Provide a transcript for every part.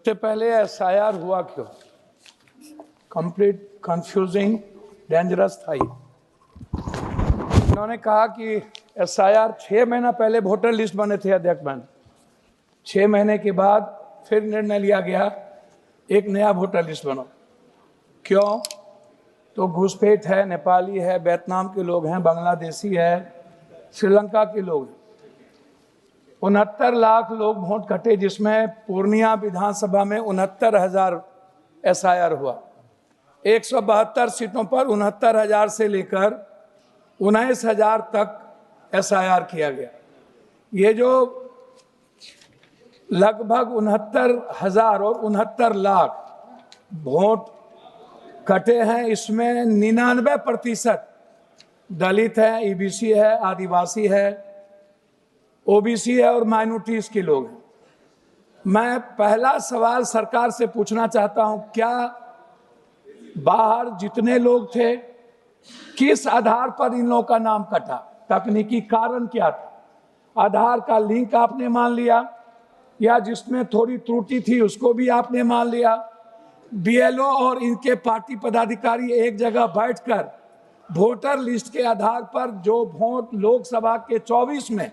सबसे पहले एसआईआर हुआ क्यों? कंप्लीट कंफ्यूजिंग डेंजरस था ये। इन्होंने कहा कि एसआईआर 6 महीना पहले वोटर लिस्ट बने थे अध्यक्ष बहन, 6 महीने के बाद फिर निर्णय लिया गया एक नया वोटर लिस्ट बनो। क्यों? तो घुसपैठ है, नेपाली है, वियतनाम के लोग हैं, बांग्लादेशी है, श्रीलंका के लोग। 69 लाख लोग वोट कटे, जिसमें पूर्णिया विधानसभा में 69,000 एसआईआर हुआ। 172 सीटों पर 69,000 से लेकर 19,000 तक एसआईआर किया गया। ये जो लगभग 69,000 और 69 लाख वोट कटे हैं, इसमें 99% दलित है, ईबीसी है, आदिवासी है, ओबीसी है और माइनॉरिटीज के लोग हैं। मैं पहला सवाल सरकार से पूछना चाहता हूं, क्या बाहर जितने लोग थे किस आधार पर इन लोगों का नाम कटा? तकनीकी कारण क्या था? आधार का लिंक आपने मान लिया या जिसमें थोड़ी त्रुटि थी उसको भी आपने मान लिया? बीएलओ और इनके पार्टी पदाधिकारी एक जगह बैठकर वोटर लिस्ट के आधार पर जो वोट लोकसभा के 24 में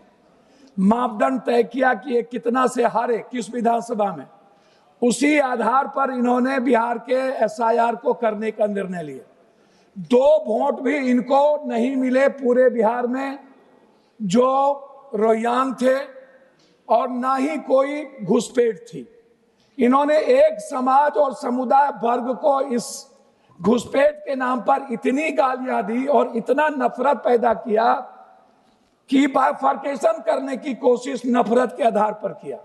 मापदंड तय किया कि ये कितना से हारे किस विधानसभा में, उसी आधार पर इन्होंने बिहार के एसआईआर को करने का निर्णय लिया। 2 वोट भी इनको नहीं मिले पूरे बिहार में जो रोहिंग्या थे, और ना ही कोई घुसपैठ थी। इन्होंने एक समाज और समुदाय वर्ग को इस घुसपैठ के नाम पर इतनी गालियां दी और इतना नफरत पैदा किया कि बाइफर्केशन करने की कोशिश नफरत के आधार पर किया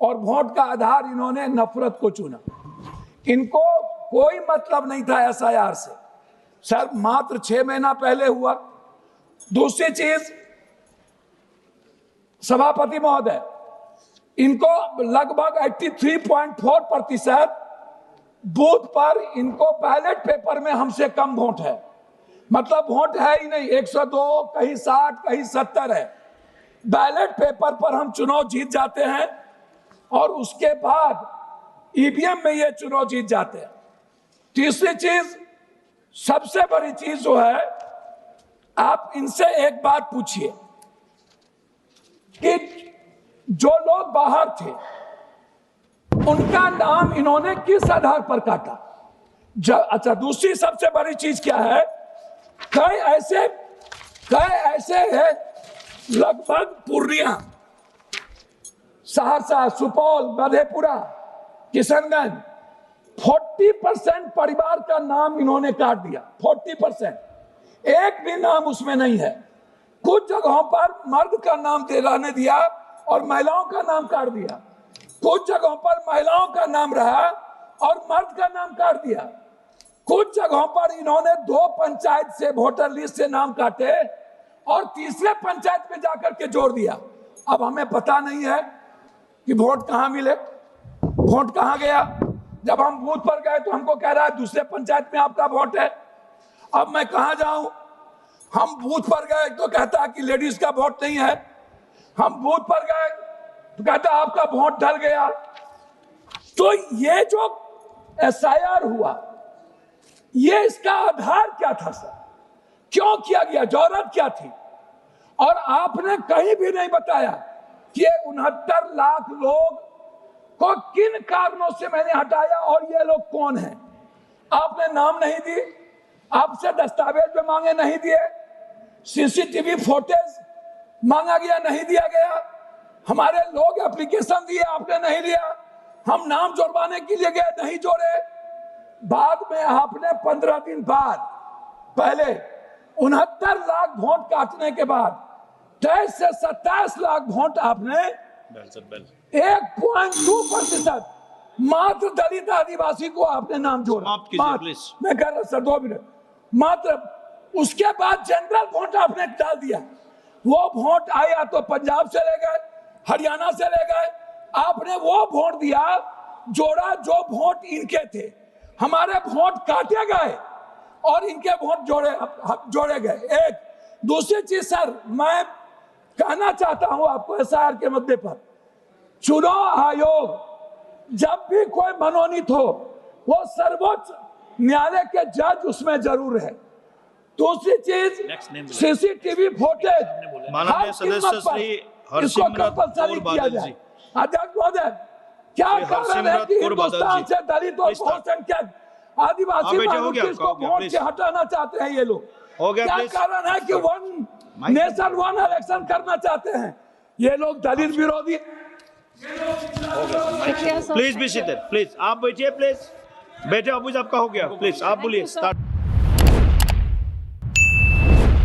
और वोट का आधार इन्होंने नफरत को चुना। इनको कोई मतलब नहीं था एसआईआर से। सर, मात्र 6 महीना पहले हुआ। दूसरी चीज, सभापति महोदय, इनको लगभग 83.4% बूथ पर इनको बैलेट पेपर में हमसे कम वोट है। मतलब वोट है ही नहीं, 102, कहीं 60, कहीं 70 है। बैलेट पेपर पर हम चुनाव जीत जाते हैं और उसके बाद ईवीएम में ये चुनाव जीत जाते हैं। तीसरी चीज, सबसे बड़ी चीज जो है, आप इनसे एक बात पूछिए कि जो लोग बाहर थे उनका नाम इन्होंने किस आधार पर काटा? अच्छा, दूसरी सबसे बड़ी चीज क्या है, कई ऐसे हैं, लगभग पूर्णिया, सहरसा, सुपौल, मधेपुरा, किशनगंज, 40% परिवार का नाम इन्होंने काट दिया। 40%, एक भी नाम उसमें नहीं है। कुछ जगहों पर मर्द का नाम रहने दिया और महिलाओं का नाम काट दिया। कुछ जगहों पर महिलाओं का नाम रहा और मर्द का नाम काट दिया। कुछ जगहों पर इन्होंने 2 पंचायत से वोटर लिस्ट से नाम काटे और तीसरे पंचायत में जाकर के जोड़ दिया। अब हमें पता नहीं है कि वोट कहां मिले, वोट कहां गया। जब हम बूथ पर गए तो हमको कह रहा है दूसरे पंचायत में आपका वोट है। अब मैं कहां जाऊं? हम बूथ पर गए तो कहता है कि लेडीज का वोट नहीं है। हम बूथ पर गए तो कहता है आपका वोट ढल गया। तो ये जो एसआईआर हुआ, ये इसका आधार क्या था सर? क्यों किया गया? जरूरत क्या थी? और आपने कहीं भी नहीं बताया कि ये 69 लाख लोग को किन कारणों से मैंने हटाया और ये लोग कौन हैं। आपने नाम नहीं दी, आपसे दस्तावेज में मांगे नहीं दिए, सीसीटीवी फुटेज मांगा गया नहीं दिया गया, हमारे लोग एप्लीकेशन दिए आपने नहीं लिया, हम नाम जोड़वाने के लिए गए नहीं जोड़े। बाद में आपने 15 दिन बाद पहले 69 लाख वोट काटने के बाद 23 से 27 लाख वोट आपने 1.2% मात्र दलित आदिवासी को आपने नाम जोड़ा। मैं कह रहा सर 2 मिनट मात्र। उसके बाद जनरल वोट आपने डाल दिया। वो वोट आया तो पंजाब से ले गए, हरियाणा से ले गए, आपने वो वोट दिया जोड़ा जो वोट इनके थे। हमारे वोट काटे गए और इनके वोट जोड़े गए। एक दूसरी चीज सर, मैं कहना चाहता हूं आपको एसआईआर के मुद्दे पर, चुनाव आयोग जब भी कोई मनोनीत हो वो सर्वोच्च न्यायालय के जज उसमें जरूर है। दूसरी चीज सीसीटीवी फुटेज माननीय सदस्य श्री हरसिमरत कौर बादल जी। अध्यक्ष महोदय, क्या कारण है कि हिंदुस्तान से दलित और बहुसंख्यक आदिवासी माइनॉरिटीज को वोट से हटाना चाहते हैं ये लोग? क्या कारण है कि वन नेशन वन इलेक्शन करना चाहते हैं ये लोग? दलित विरोधी। प्लीज बी सीटेड, प्लीज आप बैठिए, प्लीज बैठे। अबूज आपका हो गया, प्लीज आप बोलिए। स्टार्ट।